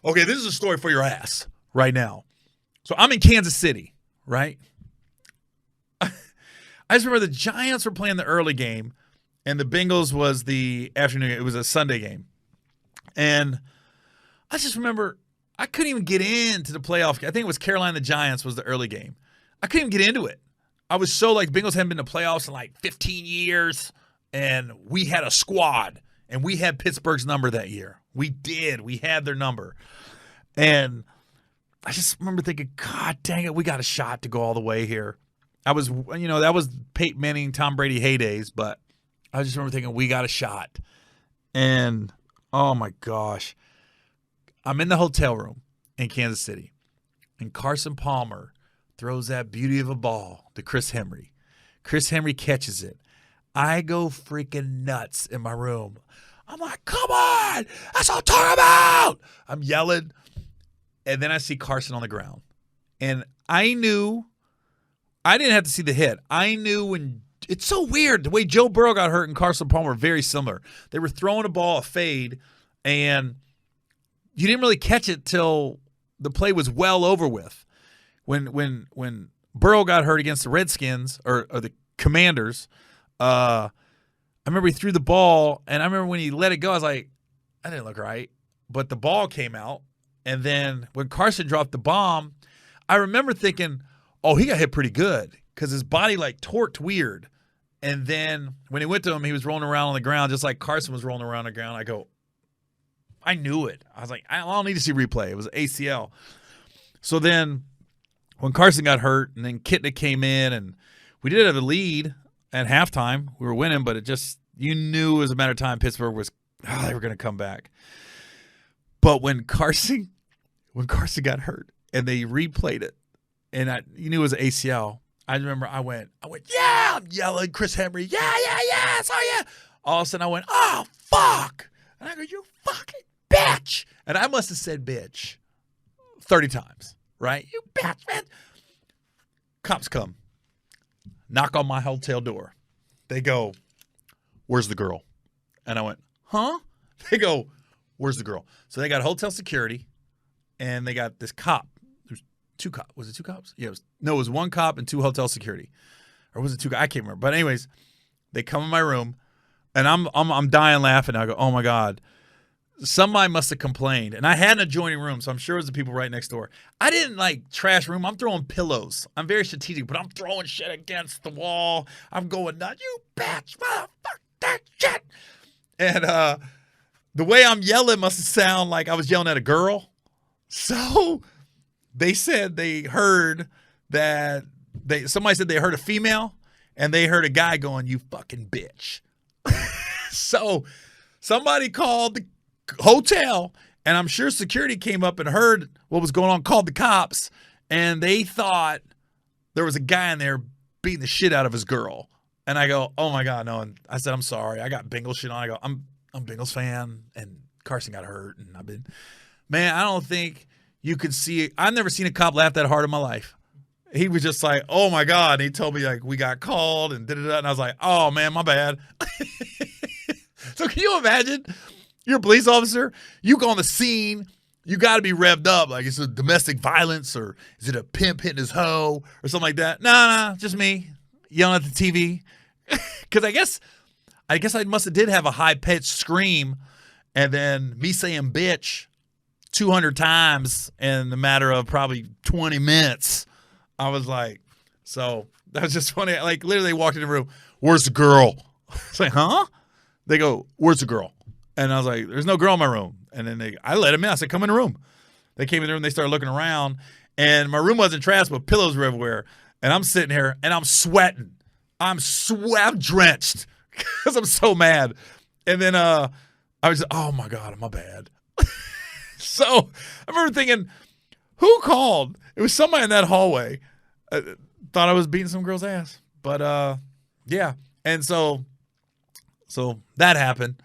Okay, this is a story for your ass right now. So I'm in Kansas City, right? I just remember the Giants were playing the early game, and the Bengals was the afternoon. It was a Sunday game. And I just remember I couldn't even get into the playoff. I think it was Carolina the Giants was the early game. I couldn't even get into it. I was so like Bengals hadn't been to playoffs in like 15 years, and we had a squad, and we had Pittsburgh's number that year. We did. We had their number. And I just remember thinking, God dang it, we got a shot to go all the way here. That was Peyton Manning, Tom Brady heydays, but I just remember thinking, we got a shot. And, oh my gosh. I'm in the hotel room in Kansas City, and Carson Palmer throws that beauty of a ball to Chris Henry. Chris Henry catches it. I go freaking nuts in my room. I'm like, come on, that's what I'm talking about. I'm yelling, and then I see Carson on the ground. And I knew, I didn't have to see the hit. I knew when, it's so weird, the way Joe Burrow got hurt and Carson Palmer were very similar. They were throwing a ball, a fade, and you didn't really catch it till the play was well over with. When Burrow got hurt against the Redskins or the Commanders, I remember he threw the ball, and I remember when he let it go, I was like, that didn't look right. But the ball came out, and then when Carson dropped the bomb, I remember thinking, oh, he got hit pretty good because his body like torqued weird. And then when he went to him, he was rolling around on the ground just like Carson was rolling around on the ground. I go, I knew it. I was like, I don't need to see replay. It was ACL. So then when Carson got hurt and then Kitna came in and we did have a lead at halftime. We were winning, but it just, you knew it was a matter of time Pittsburgh was, they were going to come back. But when Carson got hurt and they replayed it and you knew it was ACL, I remember I went, yeah, I'm yelling, Chris Henry, yeah, oh yeah. All of a sudden I went, oh, fuck. And I go, you fucking bitch. And I must have said bitch 30 times, right? You bitch, man. Cops come, knock on my hotel door. They go, where's the girl? And I went, huh? They go, where's the girl? So they got hotel security, and they got this cop. There's two cops. Was it two cops? Yeah, it was one cop and two hotel security. Or was it two guys? I can't remember. But anyways, they come in my room, and I'm dying laughing. I go, oh my God. Somebody must have complained. And I had an adjoining room, so I'm sure it was the people right next door. I didn't like trash room. I'm throwing pillows. I'm very strategic, but I'm throwing shit against the wall. I'm going nuts. You bitch, motherfucker, that shit. And the way I'm yelling must sound like I was yelling at a girl. So they said they heard that somebody said they heard a female, and they heard a guy going, you fucking bitch. So somebody called the hotel, and I'm sure security came up and heard what was going on, called the cops, and they thought there was a guy in there beating the shit out of his girl. And I go, oh my God, no. And I said, I'm sorry. I got Bengals shit on. I go, I'm a Bengals fan, and Carson got hurt, and man, I don't think you could see it. I've never seen a cop laugh that hard in my life. He was just like, oh my God. And he told me like we got called and da-da-da. And I was like, oh man, my bad. So can you imagine? You're a police officer. You go on the scene. You got to be revved up. Like, is it domestic violence, or is it a pimp hitting his hoe or something like that? No, just me yelling at the TV. Because I guess I must have did have a high-pitched scream, and then me saying bitch 200 times in the matter of probably 20 minutes. I was like, so that was just funny. Like, literally walked in the room. Where's the girl? It's like, huh? They go, where's the girl? And I was like, there's no girl in my room. And then I let them in. I said, come in the room. They came in the room. They started looking around. And my room wasn't trash, but pillows were everywhere. And I'm sitting here, and I'm sweating. I'm drenched because I'm so mad. And then I was, oh, my God, my bad. So I remember thinking, who called? It was somebody in that hallway. Thought I was beating some girl's ass. But, yeah. And so that happened.